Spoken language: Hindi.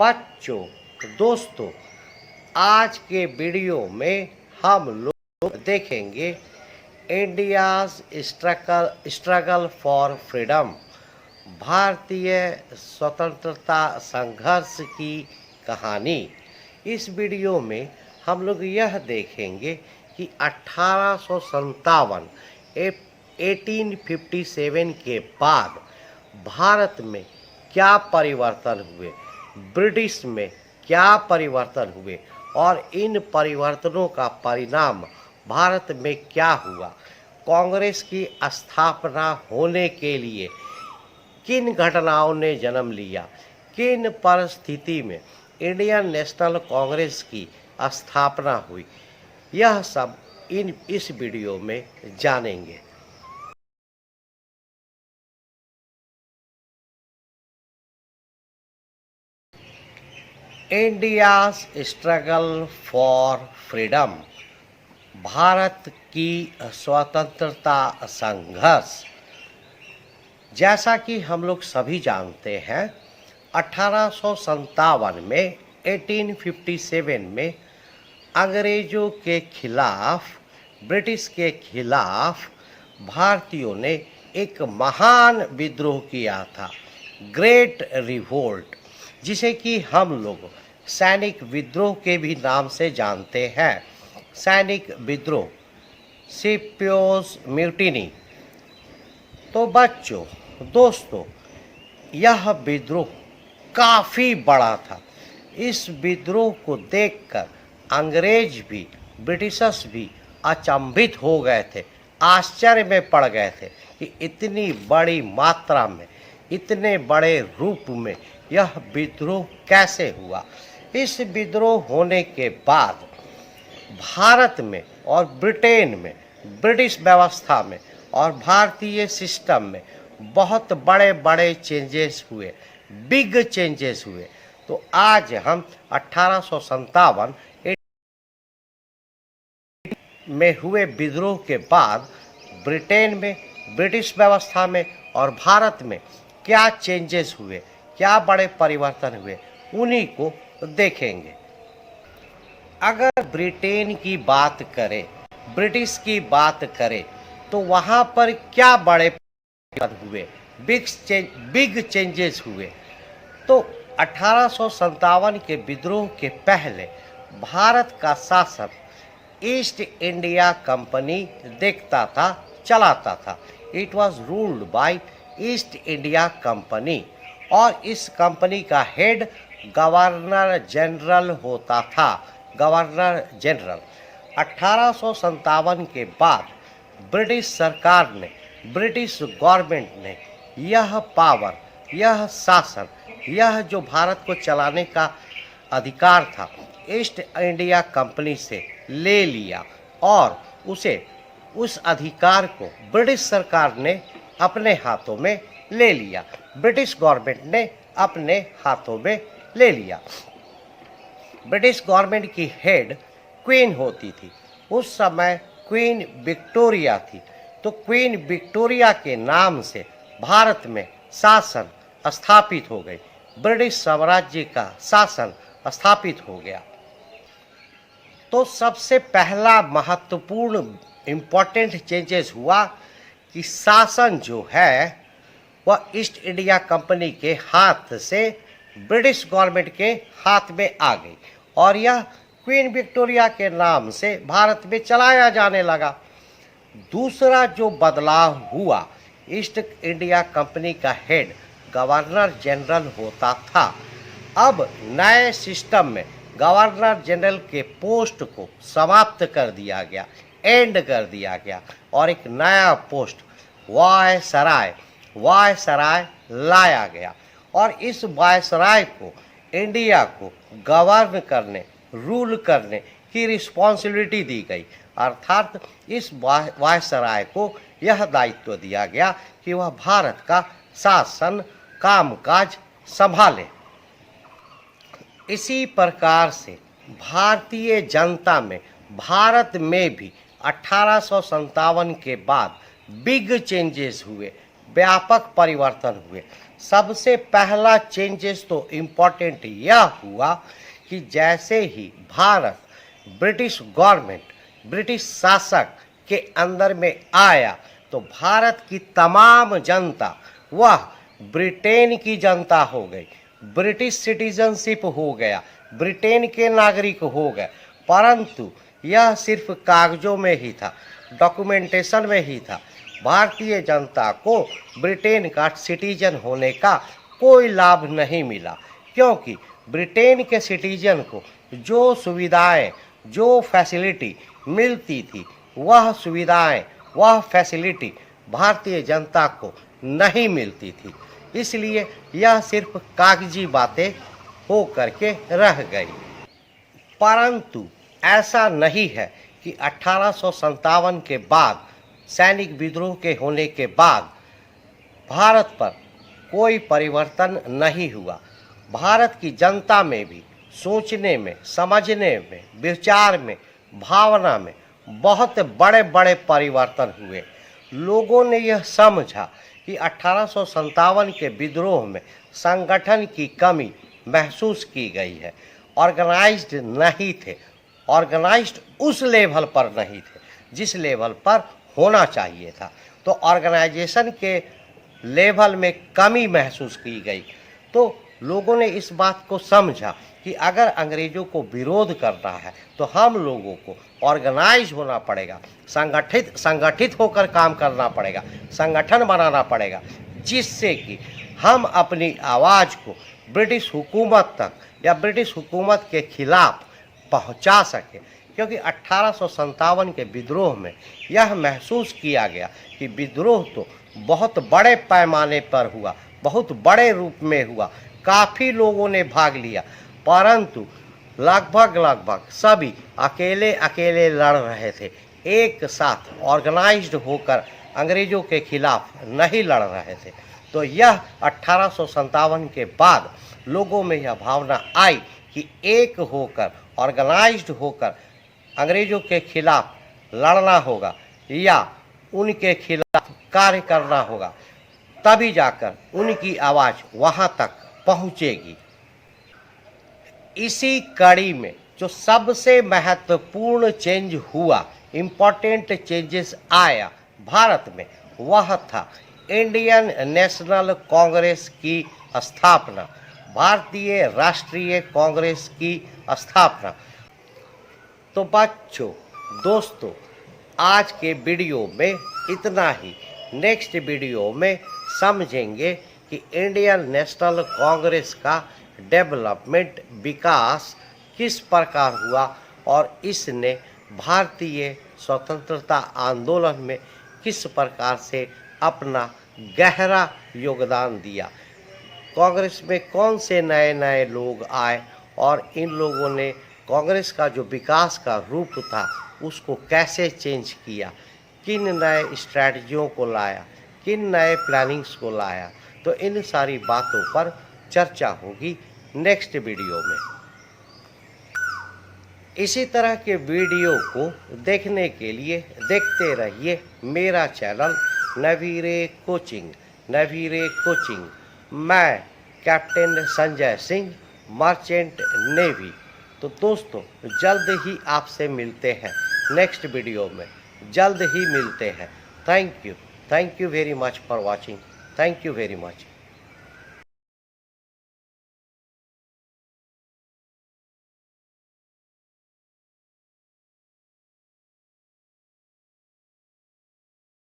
बच्चों, दोस्तों, आज के वीडियो में हम लोग देखेंगे इंडियाज स्ट्रगल फॉर फ्रीडम, भारतीय स्वतंत्रता संघर्ष की कहानी। इस वीडियो में हम लोग यह देखेंगे कि 1857 के बाद भारत में क्या परिवर्तन हुए, ब्रिटिश में क्या परिवर्तन हुए और इन परिवर्तनों का परिणाम भारत में क्या हुआ, कांग्रेस की स्थापना होने के लिए किन घटनाओं ने जन्म लिया, किन परिस्थिति में इंडियन नेशनल कांग्रेस की स्थापना हुई, यह सब इस वीडियो में जानेंगे। India's struggle for freedom, Bharat की स्वतंत्रता संघर्ष। जैसा कि हम लोग सभी जानते हैं, 1857 में 1857 में अंग्रेज़ों के खिलाफ, ब्रिटिश के खिलाफ भारतीयों ने एक महान विद्रोह किया था, ग्रेट रिवोल्ट, जिसे कि हम लोग सैनिक विद्रोह के भी नाम से जानते हैं। सैनिक विद्रोह, स्किपियोस म्यूटिनी। तो बच्चों, दोस्तों, यह विद्रोह काफ़ी बड़ा था। इस विद्रोह को देखकर अंग्रेज भी, ब्रिटिशर्स भी अचंभित हो गए थे, आश्चर्य में पड़ गए थे कि इतनी बड़ी मात्रा में, इतने बड़े रूप में यह विद्रोह कैसे हुआ। इस विद्रोह होने के बाद भारत में और ब्रिटेन में, ब्रिटिश व्यवस्था में और भारतीय सिस्टम में बहुत बड़े बड़े चेंजेस हुए, बिग चेंजेस हुए। तो आज हम 1857 में हुए विद्रोह के बाद ब्रिटेन में, ब्रिटिश व्यवस्था में और भारत में क्या चेंजेस हुए, क्या बड़े परिवर्तन हुए, उन्हीं को देखेंगे। अगर ब्रिटेन की बात करें, ब्रिटिश की बात करें, तो वहाँ पर क्या बड़े परिवर्तन हुए, बिग चेंजेस हुए। तो 1857 के विद्रोह के पहले भारत का शासन ईस्ट इंडिया कंपनी देखता था, चलाता था। It was ruled by east India company और इस कंपनी का हेड गवर्नर जनरल होता था, गवर्नर जनरल। 1857 के बाद ब्रिटिश सरकार ने, ब्रिटिश गवर्नमेंट ने यह पावर, यह शासन, यह जो भारत को चलाने का अधिकार था, ईस्ट इंडिया कंपनी से ले लिया और उस अधिकार को ब्रिटिश सरकार ने अपने हाथों में ले लिया, ब्रिटिश गवर्नमेंट ने अपने हाथों में ले लिया। ब्रिटिश गवर्नमेंट की हेड क्वीन होती थी। उस समय क्वीन विक्टोरिया थी। तो क्वीन विक्टोरिया के नाम से भारत में शासन स्थापित हो गई, ब्रिटिश साम्राज्य का शासन स्थापित हो गया। तो सबसे पहला महत्वपूर्ण इम्पोर्टेंट चेंजेस हुआ कि शासन जो है वह ईस्ट इंडिया कंपनी के हाथ से ब्रिटिश गवर्नमेंट के हाथ में आ गई और यह क्वीन विक्टोरिया के नाम से भारत में चलाया जाने लगा। दूसरा जो बदलाव हुआ, ईस्ट इंडिया कंपनी का हेड गवर्नर जनरल होता था। अब नए सिस्टम में गवर्नर जनरल के पोस्ट को समाप्त कर दिया गया, एंड कर दिया गया और एक नया पोस्ट वायसराय लाया गया और इस वायसराय को इंडिया को गवर्न करने, रूल करने की रिस्पॉन्सिबिलिटी दी गई। अर्थात इस वायसराय को यह दायित्व दिया गया कि वह भारत का शासन, कामकाज संभाले। इसी प्रकार से भारतीय जनता में, भारत में भी 1857 के बाद बिग चेंजेस हुए, व्यापक परिवर्तन हुए। सबसे पहला चेंजेस तो इम्पोर्टेंट यह हुआ कि जैसे ही भारत ब्रिटिश गवर्नमेंट, ब्रिटिश शासक के अंदर में आया तो भारत की तमाम जनता वह ब्रिटेन की जनता हो गई, ब्रिटिश सिटीजनशिप हो गया, ब्रिटेन के नागरिक हो गए। परंतु यह सिर्फ कागजों में ही था, डॉक्यूमेंटेशन में ही था। भारतीय जनता को ब्रिटेन का सिटीजन होने का कोई लाभ नहीं मिला, क्योंकि ब्रिटेन के सिटीजन को जो सुविधाएं, जो फैसिलिटी मिलती थी, वह सुविधाएं, वह फैसिलिटी भारतीय जनता को नहीं मिलती थी। इसलिए यह सिर्फ कागजी बातें हो करके रह गई। परंतु ऐसा नहीं है कि 1857 के बाद, सैनिक विद्रोह के होने के बाद भारत पर कोई परिवर्तन नहीं हुआ। भारत की जनता में भी सोचने में, समझने में, विचार में, भावना में बहुत बड़े बड़े परिवर्तन हुए। लोगों ने यह समझा कि 1857 के विद्रोह में संगठन की कमी महसूस की गई है। ऑर्गेनाइज्ड नहीं थे, ऑर्गेनाइज्ड उस लेवल पर नहीं थे जिस लेवल पर होना चाहिए था। तो ऑर्गेनाइजेशन के लेवल में कमी महसूस की गई। तो लोगों ने इस बात को समझा कि अगर अंग्रेज़ों को विरोध करना है तो हम लोगों को ऑर्गेनाइज होना पड़ेगा, संगठित होकर काम करना पड़ेगा, संगठन बनाना पड़ेगा, जिससे कि हम अपनी आवाज़ को ब्रिटिश हुकूमत तक या ब्रिटिश हुकूमत के खिलाफ पहुंचा सके। क्योंकि 1857 के विद्रोह में यह महसूस किया गया कि विद्रोह तो बहुत बड़े पैमाने पर हुआ, बहुत बड़े रूप में हुआ, काफ़ी लोगों ने भाग लिया, परंतु लगभग सभी अकेले अकेले लड़ रहे थे, एक साथ ऑर्गेनाइज्ड होकर अंग्रेज़ों के खिलाफ नहीं लड़ रहे थे। तो यह 1857 के बाद लोगों में यह भावना आई कि एक होकर, ऑर्गेनाइज्ड होकर अंग्रेज़ों के खिलाफ लड़ना होगा या उनके खिलाफ कार्य करना होगा, तभी जाकर उनकी आवाज़ वहाँ तक पहुँचेगी। इसी कड़ी में जो सबसे महत्वपूर्ण चेंज हुआ, इम्पोर्टेंट चेंजेस आया भारत में, वह था इंडियन नेशनल कांग्रेस की स्थापना, भारतीय राष्ट्रीय कांग्रेस की स्थापना। तो बच्चों, दोस्तों, आज के वीडियो में इतना ही। नेक्स्ट वीडियो में समझेंगे कि इंडियन नेशनल कांग्रेस का डेवलपमेंट, विकास किस प्रकार हुआ और इसने भारतीय स्वतंत्रता आंदोलन में किस प्रकार से अपना गहरा योगदान दिया। कांग्रेस में कौन से नए नए लोग आए और इन लोगों ने कांग्रेस का जो विकास का रूप था उसको कैसे चेंज किया, किन नए स्ट्रैटेजियों को लाया, किन नए प्लानिंग्स को लाया। तो इन सारी बातों पर चर्चा होगी नेक्स्ट वीडियो में। इसी तरह के वीडियो को देखने के लिए देखते रहिए मेरा चैनल नवीरे कोचिंग। मैं captain Sanjay Singh, merchant navy. तो दोस्तों, जल्द ही आपसे मिलते हैं नेक्स्ट वीडियो में, जल्द ही मिलते हैं। Thank you very much for watching. Thank you very much.